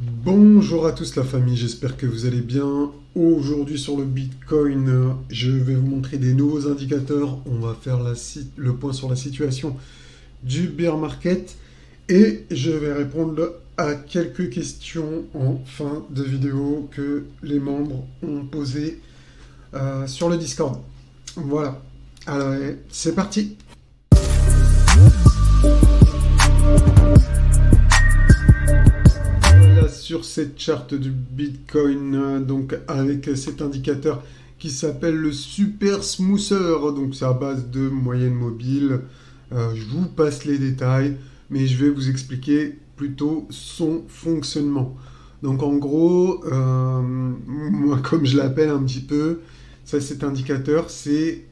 Bonjour à tous la famille, j'espère que vous allez bien. Aujourd'hui sur le Bitcoin, je vais vous montrer des nouveaux indicateurs. On va faire le point sur la situation du bear market et je vais répondre à quelques questions en fin de vidéo que les membres ont posées sur le Discord. Voilà, alors c'est parti. Là, sur cette charte du Bitcoin, donc avec cet indicateur qui s'appelle le Super Smoother, donc c'est à base de moyenne mobile. Je vous passe les détails, mais je vais vous expliquer plutôt son fonctionnement. Donc en gros, moi comme je l'appelle un petit peu, ça cet indicateur, c'est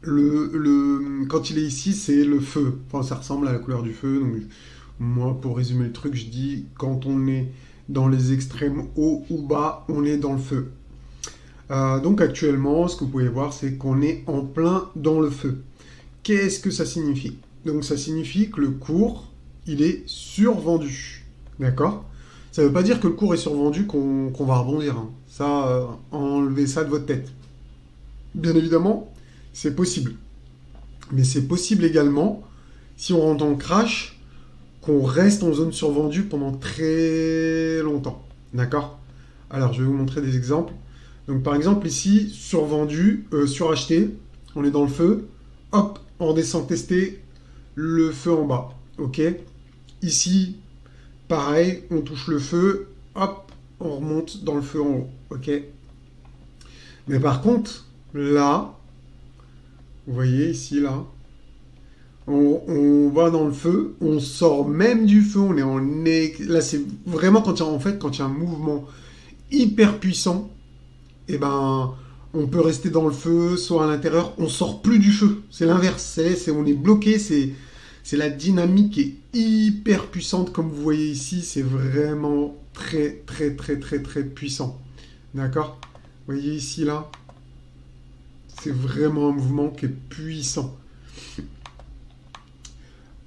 quand il est ici, c'est le feu. Enfin, ça ressemble à la couleur du feu. Donc, moi, pour résumer le truc, je dis quand on est dans les extrêmes haut ou bas, on est dans le feu. Donc actuellement, ce que vous pouvez voir, c'est qu'on est en plein dans le feu. Qu'est-ce que ça signifie? Donc ça signifie que le cours, il est survendu. D'accord? Ça ne veut pas dire que le cours est survendu qu'on va rebondir, hein. Ça, enlevez ça de votre tête. Bien évidemment, c'est possible. Mais c'est possible également, si on rentre en crash, qu'on reste en zone survendue pendant très longtemps. D'accord? Alors, je vais vous montrer des exemples. Donc, par exemple, ici, survendu, suracheté, on est dans le feu. Hop, on descend tester le feu en bas. Ok? Ici, pareil, on touche le feu. Hop, on remonte dans le feu en haut. Ok? Mais par contre, là, vous voyez ici, là, on va dans le feu, on sort même du feu, on est là c'est vraiment quand il y a un mouvement hyper puissant, et ben on peut rester dans le feu, soit à l'intérieur, on sort plus du feu. C'est l'inverse, on est bloqué, c'est la dynamique qui est hyper puissante comme vous voyez ici, c'est vraiment très très très très très puissant. D'accord? Vous voyez ici là, c'est vraiment un mouvement qui est puissant.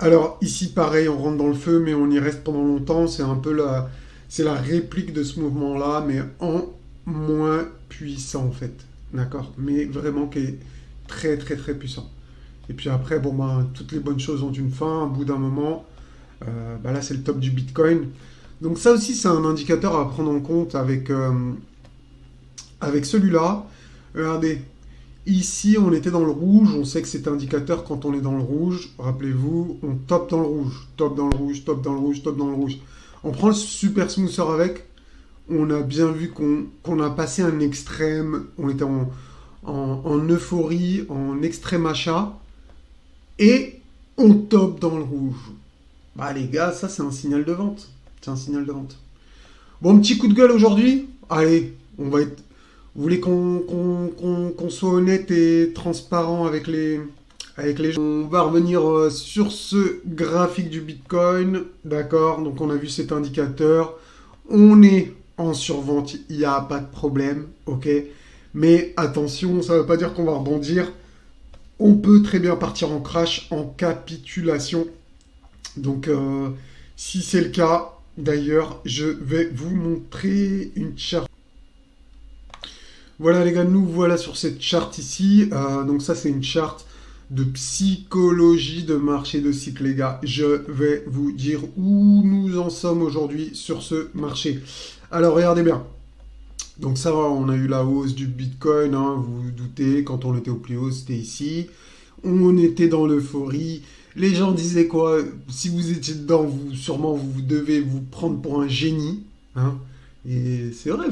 Alors ici pareil, on rentre dans le feu, mais on y reste pendant longtemps. C'est la réplique de ce mouvement-là, mais en moins puissant en fait, d'accord. Mais vraiment qui est très très très puissant. Et puis après, bon ben, toutes les bonnes choses ont une fin. Au bout d'un moment, là c'est le top du Bitcoin. Donc ça aussi c'est un indicateur à prendre en compte avec celui-là. Regardez, ici, on était dans le rouge. On sait que cet indicateur, quand on est dans le rouge, rappelez-vous, on top dans le rouge, top dans le rouge, top dans le rouge, top dans le rouge. On prend le super smoother avec. On a bien vu qu'on a passé un extrême. On était en euphorie, en extrême achat. Et on top dans le rouge. Bah les gars, ça c'est un signal de vente. C'est un signal de vente. Bon, petit coup de gueule aujourd'hui. Allez, on va être. Vous voulez qu'on soit honnête et transparent avec les gens. On va revenir sur ce graphique du Bitcoin. D'accord? Donc on a vu cet indicateur. On est en survente, il n'y a pas de problème. Ok? Mais attention, ça ne veut pas dire qu'on va rebondir. On peut très bien partir en crash, en capitulation. Donc si c'est le cas, d'ailleurs, je vais vous montrer une charte. Voilà les gars, nous voilà sur cette charte ici. Donc ça c'est une charte de psychologie de marché de cycle les gars. Je vais vous dire où nous en sommes aujourd'hui sur ce marché. Alors regardez bien. Donc ça va, on a eu la hausse du Bitcoin, hein, vous vous doutez, quand on était au plus haut c'était ici. On était dans l'euphorie. Les gens disaient quoi? Si vous étiez dedans, sûrement vous devez vous prendre pour un génie, hein. Et c'est vrai,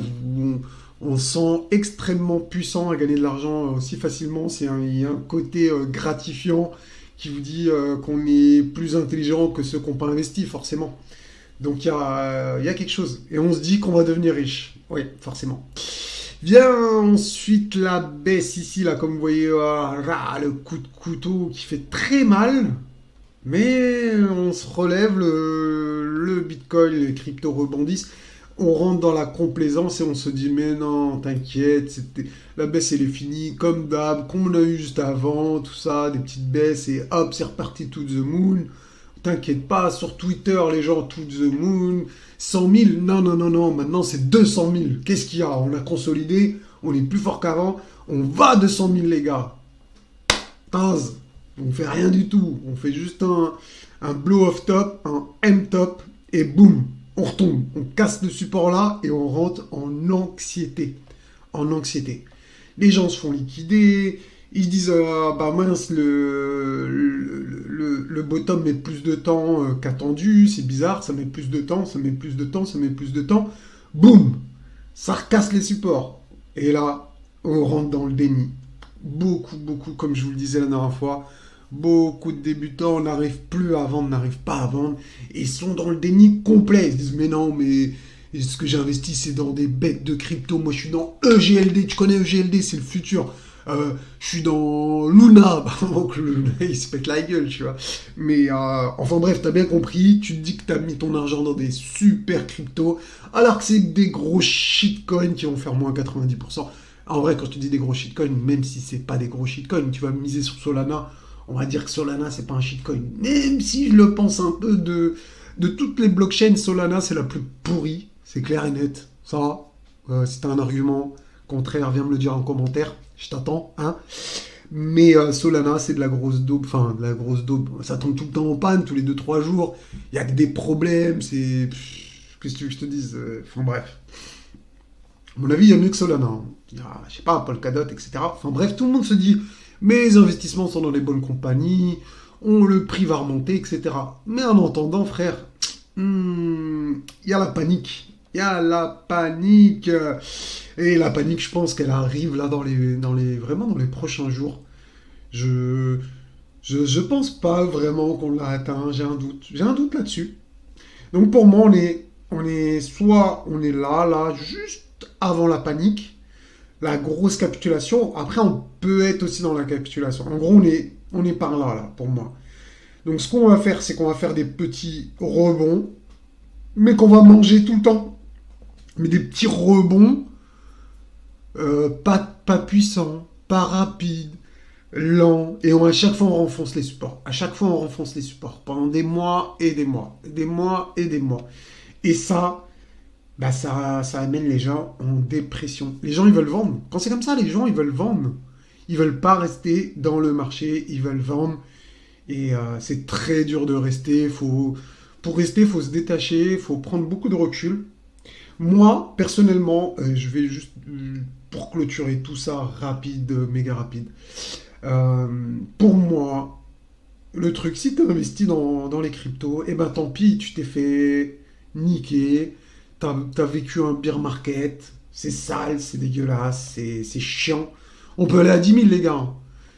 on se sent extrêmement puissant à gagner de l'argent aussi facilement. Il y a un côté gratifiant qui vous dit qu'on est plus intelligent que ceux qui n'ont pas investi, forcément. Donc il y a quelque chose. Et on se dit qu'on va devenir riche. Oui, forcément. Vient ensuite la baisse ici, là, comme vous voyez, le coup de couteau qui fait très mal. Mais on se relève, le Bitcoin, les cryptos rebondissent. On rentre dans la complaisance et on se dit mais non, t'inquiète, la baisse elle est finie, comme d'hab, qu'on a eu juste avant, tout ça, des petites baisses et hop, c'est reparti to the moon. T'inquiète pas, sur Twitter, les gens to the moon, 100 000, non, non, non, non, maintenant c'est 200 000. Qu'est-ce qu'il y a? On a consolidé, on est plus fort qu'avant, on va à 200 000 les gars. 15, on fait rien du tout, on fait juste un blow off top, un M top, et boum, on retombe. On casse le support là et on rentre en anxiété. En anxiété. Les gens se font liquider, ils se disent bah mince, le bottom met plus de temps qu'attendu, c'est bizarre, ça met plus de temps, ça met plus de temps, ça met plus de temps. Boum, ça recasse les supports. Et là, on rentre dans le déni. Beaucoup, beaucoup, comme je vous le disais la dernière fois, beaucoup de débutants n'arrivent plus à vendre, n'arrivent pas à vendre, et sont dans le déni complet. Ils se disent mais non, mais ce que j'ai investi c'est dans des bêtes de crypto, moi je suis dans EGLD, tu connais EGLD, c'est le futur. Je suis dans Luna, avant que Luna il se pète la gueule, tu vois. Mais enfin bref, t'as bien compris, tu te dis que t'as mis ton argent dans des super cryptos, alors que c'est des gros shitcoins qui vont faire moins 90%. En vrai, quand je te dis des gros shitcoins, même si c'est pas des gros shitcoins, tu vas miser sur Solana, on va dire que Solana c'est pas un shitcoin. Même si je le pense un peu de toutes les blockchains, Solana c'est la plus pourrie, c'est clair et net. Ça, si t'as un argument contraire, viens me le dire en commentaire. Je t'attends, hein. Mais Solana, c'est de la grosse daube. Enfin, de la grosse daube. Ça tombe tout le temps en panne, tous les 2-3 jours. Il y a que des problèmes. C'est. Qu'est-ce que tu veux que je te dise? Enfin, bref. À mon avis, il y a mieux que Solana. Hein. Il y a, je sais pas, Polkadot, etc. Enfin, bref, tout le monde se dit mes investissements sont dans les bonnes compagnies. Le prix va remonter, etc. Mais en entendant, frère, il y a la panique. Il y a la panique. Et la panique, je pense qu'elle arrive là vraiment dans les prochains jours. Je pense pas vraiment qu'on l'a atteint. J'ai un doute. J'ai un doute là-dessus. Donc pour moi, soit on est là, juste avant la panique, la grosse capitulation. Après, on peut être aussi dans la capitulation. En gros, on est par là, pour moi. Donc ce qu'on va faire, c'est qu'on va faire des petits rebonds, mais qu'on va manger tout le temps. Mais des petits rebonds, pas puissants, pas rapides, lents, et à chaque fois on renfonce les supports. À chaque fois on renfonce les supports, pendant des mois et des mois, des mois et des mois. Et ça, bah ça amène les gens en dépression. Les gens, ils veulent vendre. Quand c'est comme ça, les gens, ils veulent vendre. Ils veulent pas rester dans le marché, ils veulent vendre. Et c'est très dur de rester. Pour rester, il faut se détacher, il faut prendre beaucoup de recul. Moi, personnellement, je vais juste, pour clôturer tout ça rapide, méga rapide. Pour moi, le truc, si tu investis dans les cryptos, eh ben tant pis, tu t'es fait niquer, t'as vécu un bear market, c'est sale, c'est dégueulasse, c'est chiant. On peut aller à 10 000 les gars. Hein.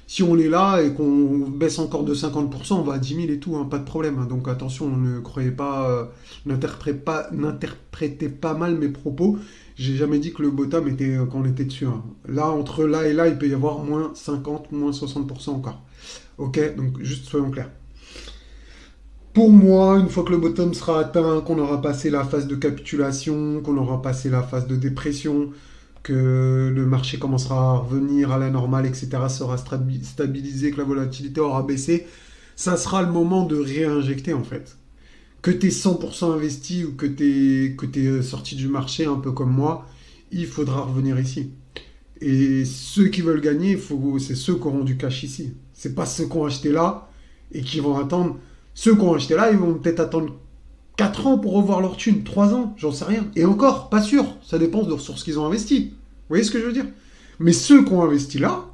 Si on est là et qu'on baisse encore de 50%, on va à 10 000 et tout, hein, pas de problème. Hein. Donc attention, ne croyez pas, n'interprétez pas mal mes propos. J'ai jamais dit que le bottom était quand on était dessus. Hein. Là, entre là et là, il peut y avoir moins 50, moins 60% encore. Ok, donc juste soyons clairs. Pour moi, une fois que le bottom sera atteint, qu'on aura passé la phase de capitulation, qu'on aura passé la phase de dépression, que le marché commencera à revenir à la normale, etc., sera stabilisé, que la volatilité aura baissé, ça sera le moment de réinjecter en fait. Que tu es 100% investi ou que tu es sorti du marché un peu comme moi, il faudra revenir ici. Et ceux qui veulent gagner, c'est ceux qui auront du cash ici. C'est pas ceux qui ont acheté là et qui vont attendre. Ceux qui ont acheté là, ils vont peut-être attendre 4 ans pour revoir leur thune, 3 ans, j'en sais rien. Et encore, pas sûr, ça dépend de sur ce qu'ils ont investi. Vous voyez ce que je veux dire? Mais ceux qui ont investi là,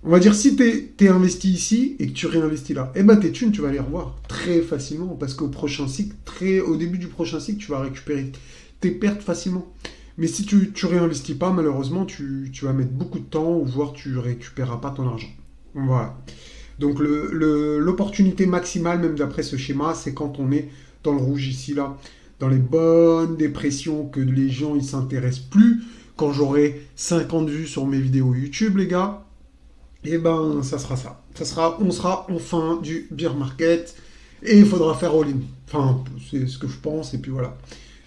on va dire si t'es investi ici et que tu réinvestis là, eh ben tes thunes, tu vas les revoir très facilement parce qu'au prochain cycle, au début du prochain cycle, tu vas récupérer tes pertes facilement. Mais si tu réinvestis pas, malheureusement, tu vas mettre beaucoup de temps ou voire tu récupéreras pas ton argent. Voilà. Donc l'opportunité maximale, même d'après ce schéma, c'est quand on est dans le rouge ici, là, dans les bonnes dépressions, que les gens ils s'intéressent plus, quand j'aurai 50 vues sur mes vidéos YouTube, les gars, et ben ça sera ça. On sera en fin du bear market, et il faudra faire all-in. Enfin, c'est ce que je pense, et puis voilà.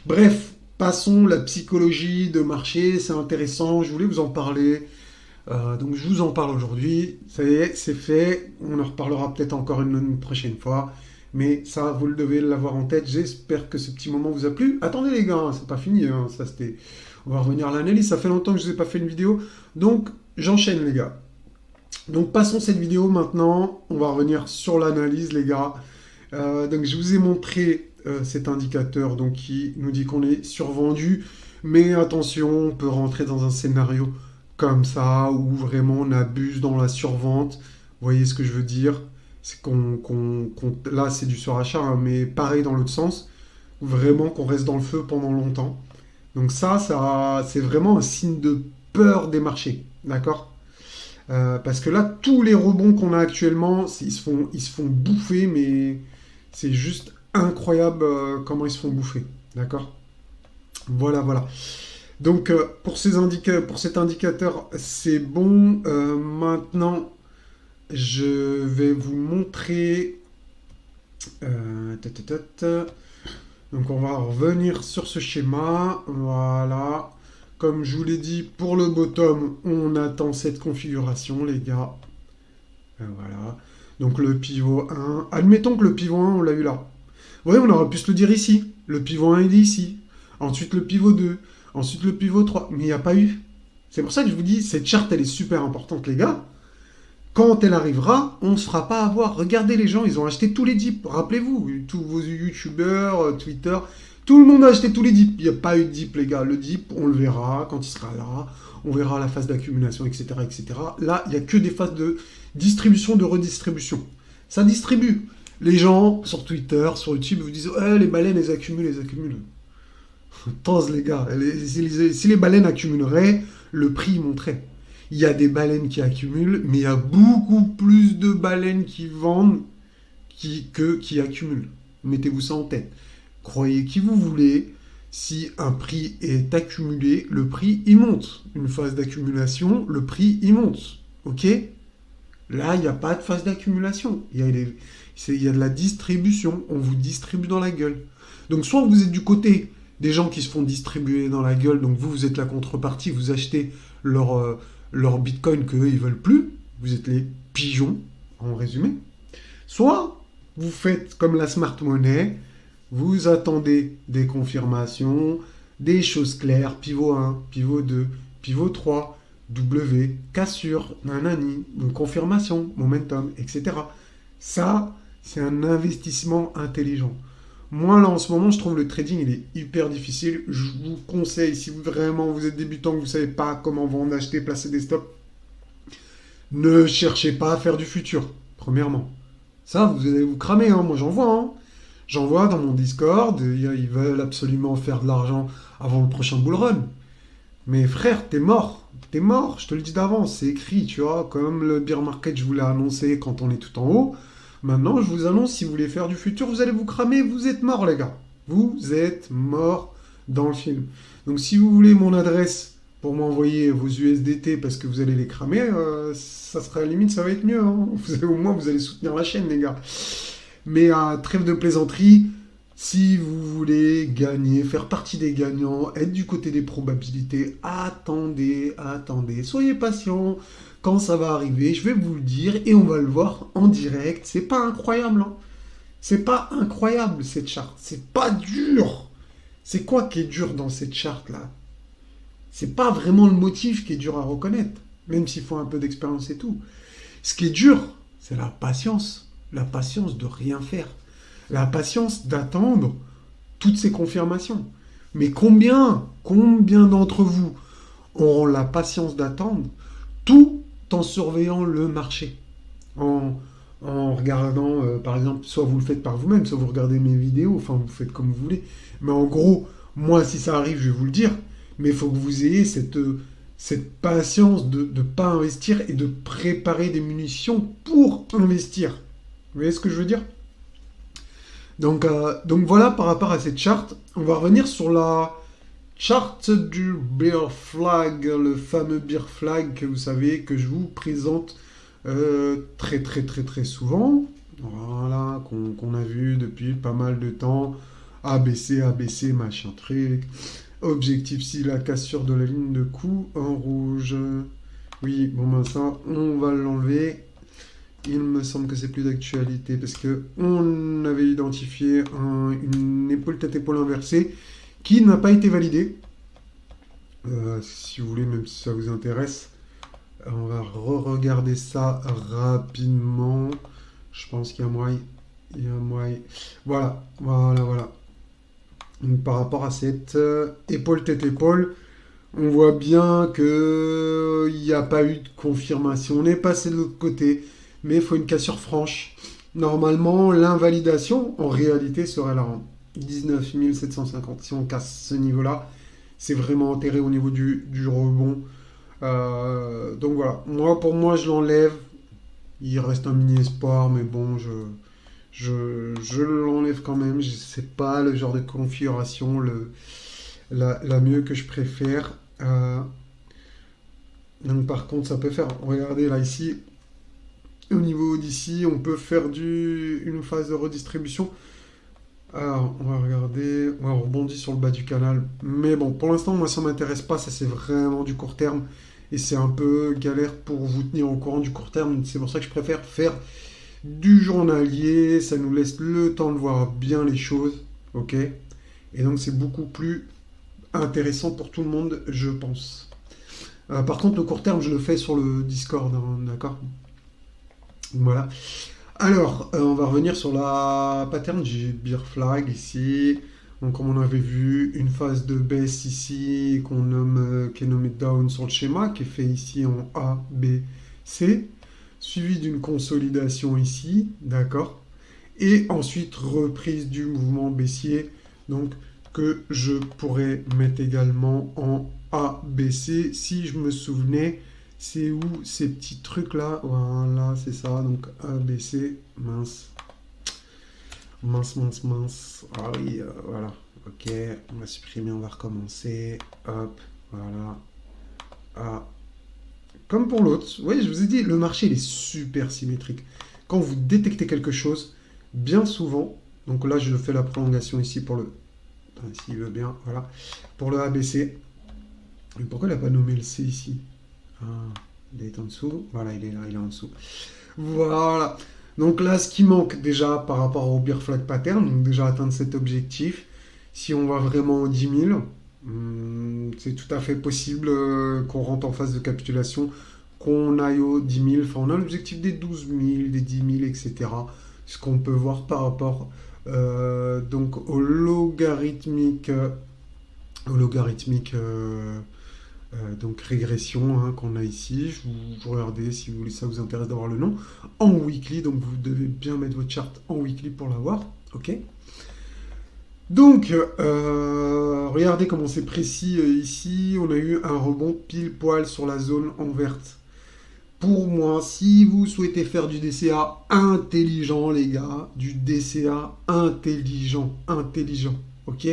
Bref, passons la psychologie de marché, c'est intéressant, je voulais vous en parler. Donc je vous en parle aujourd'hui. Ça y est, c'est fait. On en reparlera peut-être encore une prochaine fois. Mais ça, vous le devez l'avoir en tête. J'espère que ce petit moment vous a plu. Attendez les gars, c'est pas fini, hein. Ça c'était. On va revenir à l'analyse. Ça fait longtemps que je vous ai pas fait une vidéo. Donc j'enchaîne les gars. Donc passons cette vidéo maintenant. On va revenir sur l'analyse les gars. Donc je vous ai montré cet indicateur donc, qui nous dit qu'on est survendu. Mais attention, on peut rentrer dans un scénario comme ça, où vraiment on abuse dans la survente. Vous voyez ce que je veux dire? C'est là, c'est du surachat, hein, mais pareil dans l'autre sens. Vraiment qu'on reste dans le feu pendant longtemps. Donc ça c'est vraiment un signe de peur des marchés. D'accord? Parce que là, tous les rebonds qu'on a actuellement, ils se font bouffer, mais c'est juste incroyable comment ils se font bouffer. D'accord? Voilà, voilà. Donc, pour cet indicateur, c'est bon. Maintenant, je vais vous montrer. Ta, ta, ta, ta. Donc, on va revenir sur ce schéma. Voilà. Comme je vous l'ai dit, pour le bottom, on attend cette configuration, les gars. Voilà. Donc, le pivot 1. Admettons que le pivot 1, on l'a eu là. Vous voyez, on aurait pu se le dire ici. Le pivot 1, il est ici. Ensuite, le pivot 2. Ensuite, le pivot 3. Mais il n'y a pas eu. C'est pour ça que je vous dis, cette charte, elle est super importante, les gars. Quand elle arrivera, on ne se fera pas avoir. Regardez les gens, ils ont acheté tous les dips. Rappelez-vous, tous vos youtubeurs, Twitter, tout le monde a acheté tous les dips. Il n'y a pas eu de dip, les gars. Le dip, on le verra quand il sera là. On verra la phase d'accumulation, etc., etc. Là, il n'y a que des phases de distribution, de redistribution. Ça distribue. Les gens, sur Twitter, sur YouTube, vous disent « les baleines, elles accumulent, elles accumulent. » Pense les gars, si les baleines accumuleraient, le prix monterait. Il y a des baleines qui accumulent, mais il y a beaucoup plus de baleines qui vendent qui accumulent. Mettez-vous ça en tête. Croyez qui vous voulez, si un prix est accumulé, le prix il monte. Une phase d'accumulation, le prix il monte. Ok? Là, il n'y a pas de phase d'accumulation. Il y a de la distribution. On vous distribue dans la gueule. Donc soit vous êtes du côté des gens qui se font distribuer dans la gueule, donc vous êtes la contrepartie, vous achetez leur bitcoin qu'eux, ils veulent plus, vous êtes les pigeons, en résumé. Soit vous faites comme la smart money, vous attendez des confirmations, des choses claires, pivot 1, pivot 2, pivot 3, W, cassure, nanani, une confirmation, momentum, etc. Ça, c'est un investissement intelligent. Moi, là, en ce moment, je trouve le trading, il est hyper difficile. Je vous conseille, si vous, vraiment vous êtes débutant, que vous ne savez pas comment vendre, acheter, placer des stops, ne cherchez pas à faire du futur, premièrement. Ça, vous allez vous cramer, hein. Moi, j'en vois, hein. J'en vois dans mon Discord, ils veulent absolument faire de l'argent avant le prochain bull run. Mais frère, t'es mort. T'es mort, je te le dis d'avance, c'est écrit, tu vois. Comme le bear market, je vous l'ai annoncé quand on est tout en haut. Maintenant, je vous annonce, si vous voulez faire du futur, vous allez vous cramer, vous êtes mort, les gars. Vous êtes mort dans le film. Donc, si vous voulez mon adresse pour m'envoyer vos USDT parce que vous allez les cramer, ça sera à la limite, ça va être mieux, hein. Au moins, vous allez soutenir la chaîne, les gars. Mais trêve de plaisanterie, si vous voulez gagner, faire partie des gagnants, être du côté des probabilités, attendez, attendez, soyez patient. Quand ça va arriver, je vais vous le dire et on va le voir en direct. C'est pas incroyable, hein. C'est pas incroyable cette charte. C'est pas dur. C'est quoi qui est dur dans cette charte-là? C'est pas vraiment le motif qui est dur à reconnaître, même s'il faut un peu d'expérience et tout. Ce qui est dur, c'est la patience. La patience de rien faire. La patience d'attendre toutes ces confirmations. Mais combien d'entre vous auront la patience d'attendre tout en surveillant le marché, en regardant, par exemple, soit vous le faites par vous-même, soit vous regardez mes vidéos, enfin vous faites comme vous voulez. Mais en gros, moi, si ça arrive, je vais vous le dire, mais il faut que vous ayez cette patience de ne pas investir et de préparer des munitions pour investir. Vous voyez ce que je veux dire? Donc voilà, par rapport à cette charte, on va revenir sur la charte du bear flag, le fameux bear flag que vous savez, que je vous présente très très très très souvent. Voilà, qu'on a vu depuis pas mal de temps. ABC, ABC, machin truc. Objectif si la cassure de la ligne de coup en rouge. Oui, bon ben ça, on va l'enlever. Il me semble que c'est plus d'actualité parce que on avait identifié une épaule tête-épaule inversée qui n'a pas été validée. Si vous voulez, même si ça vous intéresse, on va re-regarder ça rapidement. Je pense qu'il y a moyen. Il y a moyen. Voilà, voilà, voilà. Donc, par rapport à cette épaule tête-épaule, on voit bien que il n'y a pas eu de confirmation. On est passé de l'autre côté, mais il faut une cassure franche. Normalement, l'invalidation, en réalité, serait là en 19 750. Si on casse ce niveau-là, c'est vraiment enterré au niveau du rebond. Donc voilà, moi pour moi je l'enlève. Il reste un mini espoir, mais bon, je l'enlève quand même. C'est pas le genre de configuration la mieux que je préfère. Donc par contre, ça peut faire. Regardez là ici, au niveau d'ici, on peut faire une phase de redistribution. Alors, on va regarder. Ouais, on rebondit sur le bas du canal. Mais bon, pour l'instant, moi, ça m'intéresse pas. Ça, c'est vraiment du court terme. Et c'est un peu galère pour vous tenir au courant du court terme. C'est pour ça que je préfère faire du journalier. Ça nous laisse le temps de voir bien les choses. Ok? Et donc, c'est beaucoup plus intéressant pour tout le monde, je pense. Par contre, le court terme, je le fais sur le Discord. Hein, d'accord? Voilà. Alors, on va revenir sur la pattern. J'ai Bear Flag ici. Donc, comme on avait vu, une phase de baisse ici qu'on nomme, qui est nommée down sur le schéma, qui est fait ici en A, B, C, suivi d'une consolidation ici, d'accord. Et ensuite reprise du mouvement baissier, donc que je pourrais mettre également en A, B, C, si je me souvenais. C'est où ces petits trucs là? Voilà, c'est ça. Donc A, B, C. Mince. Mince, mince, mince. Ah oui, voilà. Ok, on va supprimer, on va recommencer. Hop, voilà. Ah. Comme pour l'autre. Oui, je vous ai dit, le marché il est super symétrique. Quand vous détectez quelque chose, bien souvent, donc là je fais la prolongation ici pour le. Enfin, s'il veut bien, voilà. Pour le ABC. Mais pourquoi il n'a pas nommé le C ici? Ah, il est en dessous. Voilà, il est là, il est en dessous. Voilà. Donc là, ce qui manque déjà par rapport au Bear Flag Pattern, donc déjà atteindre cet objectif, si on va vraiment aux 10 000, c'est tout à fait possible qu'on rentre en phase de capitulation, qu'on aille aux 10 000. Enfin, on a l'objectif des 12 000, des 10 000, etc. Ce qu'on peut voir par rapport donc au logarithmique, donc régression hein, qu'on a ici. Vous regardez si vous voulez, ça vous intéresse d'avoir le nom. En weekly, donc vous devez bien mettre votre chart en weekly pour l'avoir. Ok. Donc, regardez comment c'est précis ici. On a eu un rebond pile poil sur la zone en verte. Pour moi, si vous souhaitez faire du DCA intelligent, les gars, du DCA intelligent, ok?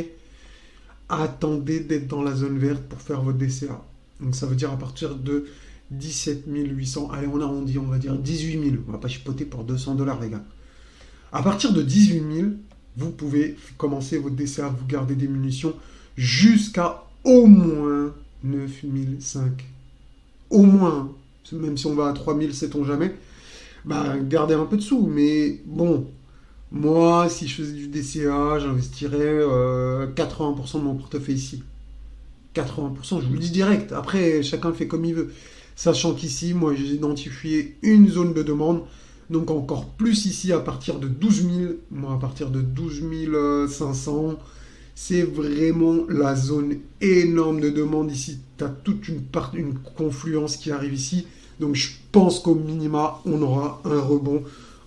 Attendez d'être dans la zone verte pour faire votre DCA. Donc ça veut dire à partir de 17 800, allez on arrondit, on va dire 18 000. On va pas chipoter pour 200 dollars les gars. À partir de 18 000, vous pouvez commencer votre DCA, vous gardez des munitions jusqu'à au moins 9 500. Au moins, même si on va à 3 000, sait-on jamais. Bah gardez un peu de sous, mais bon, moi, si je faisais du DCA, j'investirais 80% de mon portefeuille ici. 80%, je vous le dis direct. Après, chacun fait comme il veut. Sachant qu'ici, moi, j'ai identifié une zone de demande. Donc encore plus ici à partir de 12 000. Moi, à partir de 12 500, c'est vraiment la zone énorme de demande ici. Tu as toute une confluence qui arrive ici. Donc je pense qu'au minima, on aura un rebond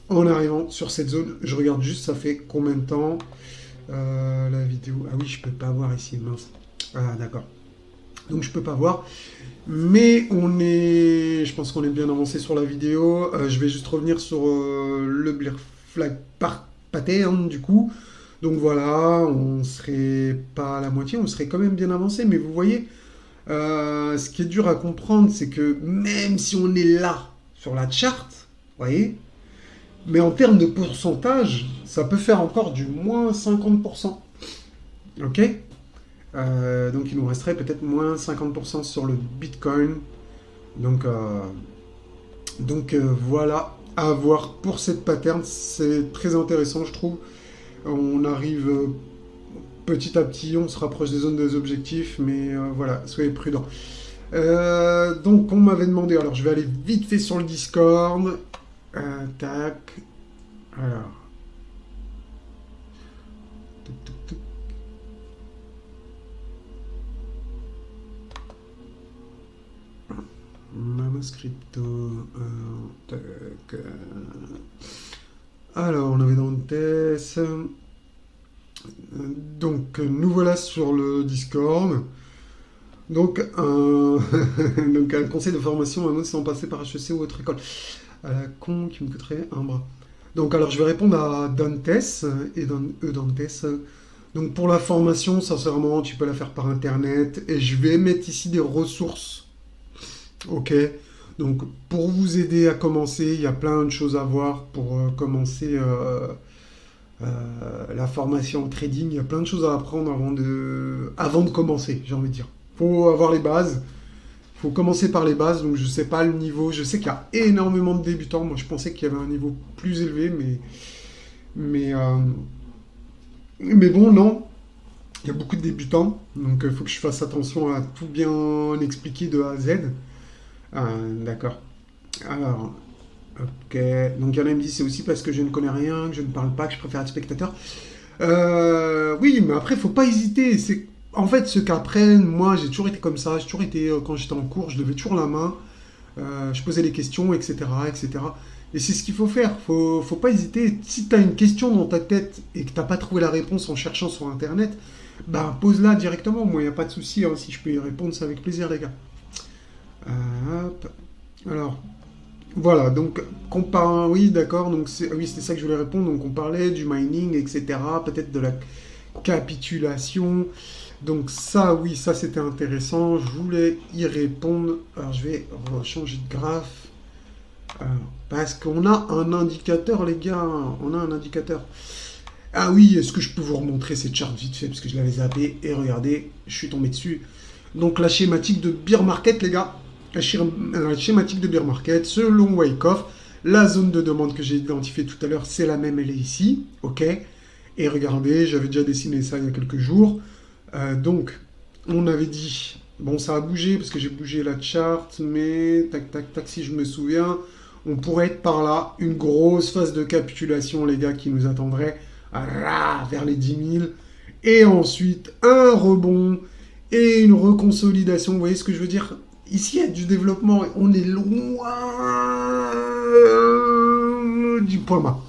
en arrivant sur cette zone. Je regarde juste, ça fait combien de temps la vidéo. Ah oui, je peux pas voir ici, mince. Ah d'accord. Donc je peux pas voir. Mais je pense qu'on est bien avancé sur la vidéo. Je vais juste revenir sur le Bear Flag Pattern du coup. Donc voilà, on serait pas à la moitié, on serait quand même bien avancé. Mais vous voyez, ce qui est dur à comprendre, c'est que même si on est là sur la charte, vous voyez, mais en termes de pourcentage, ça peut faire encore du moins 50%. Ok. Donc il nous resterait peut-être moins 50% sur le Bitcoin. Voilà, à voir pour cette pattern, c'est très intéressant je trouve. On arrive petit à petit, on se rapproche des zones des objectifs, mais voilà, soyez prudents. Donc on m'avait demandé, alors je vais aller vite fait sur le Discord. Tac. Alors. Tuc, tuc, tuc. Manuscripto. Tac. Alors, on avait Dantes. Donc, nous voilà sur le Discord. Donc, donc un conseil de formation, un mot sans passer par HEC ou autre école. À la con qui me coûterait un bras. Donc, alors, je vais répondre à Dantes et Dantes. Donc, pour la formation, sincèrement, tu peux la faire par Internet. Et je vais mettre ici des ressources. Ok. Donc, pour vous aider à commencer, il y a plein de choses à voir pour commencer la formation en trading. Il y a plein de choses à apprendre avant de commencer, j'ai envie de dire. Faut avoir les bases. Faut commencer par les bases. Donc, je sais pas le niveau. Je sais qu'il y a énormément de débutants. Moi, je pensais qu'il y avait un niveau plus élevé, mais, euh, mais bon, non. Il y a beaucoup de débutants. Donc, il faut que je fasse attention à tout bien expliquer de A à Z. D'accord. Alors, ok. Donc, il y en a qui me disent c'est aussi parce que je ne connais rien, que je ne parle pas, que je préfère être spectateur. Oui, mais après, faut pas hésiter. En fait, ceux qui apprennent, moi, j'ai toujours été comme ça. J'ai toujours été, quand j'étais en cours, je levais toujours la main. Je posais les questions, etc., etc. Et c'est ce qu'il faut faire. Faut pas hésiter. Si tu as une question dans ta tête et que tu n'as pas trouvé la réponse en cherchant sur Internet, bah, pose-la directement. Moi, il n'y a pas de souci. Hein. Si je peux y répondre, c'est avec plaisir, les gars. Hop. Alors, voilà, donc, oui, d'accord, donc oui, c'était ça que je voulais répondre, donc on parlait du mining, etc., peut-être de la capitulation, donc ça, oui, ça c'était intéressant, je voulais y répondre, alors je vais changer de graphe, alors, parce qu'on a un indicateur, les gars, on a un indicateur. Ah oui, est-ce que je peux vous remontrer cette charte vite fait, parce que je l'avais zappé, et regardez, je suis tombé dessus. Donc la schématique de bear market, les gars, la schématique de bear market, selon Wyckoff, la zone de demande que j'ai identifiée tout à l'heure, c'est la même, elle est ici, ok. Et regardez, j'avais déjà dessiné ça il y a quelques jours. Donc, on avait dit, bon, ça a bougé parce que j'ai bougé la charte, mais tac, tac, tac, si je me souviens, on pourrait être par là, une grosse phase de capitulation, les gars, qui nous attendrait vers les 10 000. Et ensuite, un rebond et une reconsolidation. Vous voyez ce que je veux dire? Ici, il y a du développement. On est loin du point bas.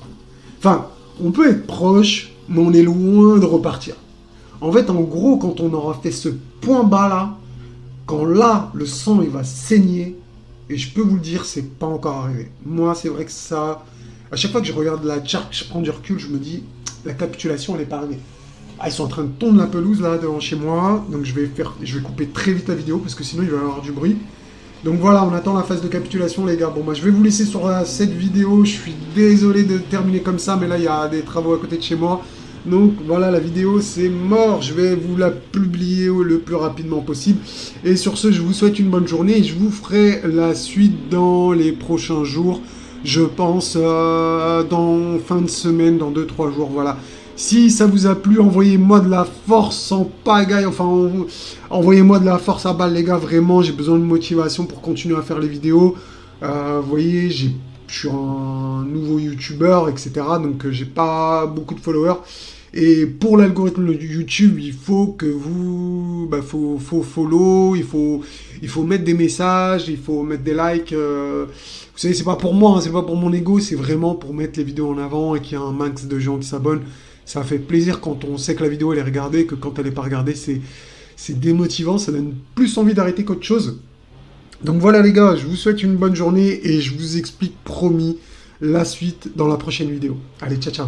Enfin, on peut être proche, mais on est loin de repartir. En fait, en gros, quand on aura fait ce point bas là, quand là, le sang il va saigner, et je peux vous le dire, c'est pas encore arrivé. Moi, c'est vrai que ça, à chaque fois que je regarde la charte, je prends du recul, je me dis, la capitulation, elle n'est pas arrivée. Ah, ils sont en train de tondre la pelouse là devant chez moi, donc je vais couper très vite la vidéo parce que sinon il va y avoir du bruit. Donc voilà, on attend la phase de capitulation, les gars. Bon, bah je vais vous laisser sur cette vidéo. Je suis désolé de terminer comme ça, mais là il y a des travaux à côté de chez moi. Donc voilà, la vidéo c'est mort. Je vais vous la publier le plus rapidement possible. Et sur ce, je vous souhaite une bonne journée et je vous ferai la suite dans les prochains jours. Je pense dans fin de semaine, dans 2-3 jours, voilà. Si ça vous a plu, envoyez-moi de la force en pagaille, enfin, envoyez-moi de la force à balle, les gars, vraiment, j'ai besoin de motivation pour continuer à faire les vidéos. Vous voyez, je suis un nouveau YouTuber, etc., donc j'ai pas beaucoup de followers. Et pour l'algorithme de YouTube, il faut que vous... faut follow, il faut mettre des messages, il faut mettre des likes. Vous savez, c'est pas pour moi, hein, c'est pas pour mon ego, c'est vraiment pour mettre les vidéos en avant et qu'il y a un max de gens qui s'abonnent. Ça fait plaisir quand on sait que la vidéo elle est regardée, que quand elle n'est pas regardée, c'est démotivant, ça donne plus envie d'arrêter qu'autre chose. Donc voilà les gars, je vous souhaite une bonne journée et je vous explique promis la suite dans la prochaine vidéo. Allez, ciao ciao.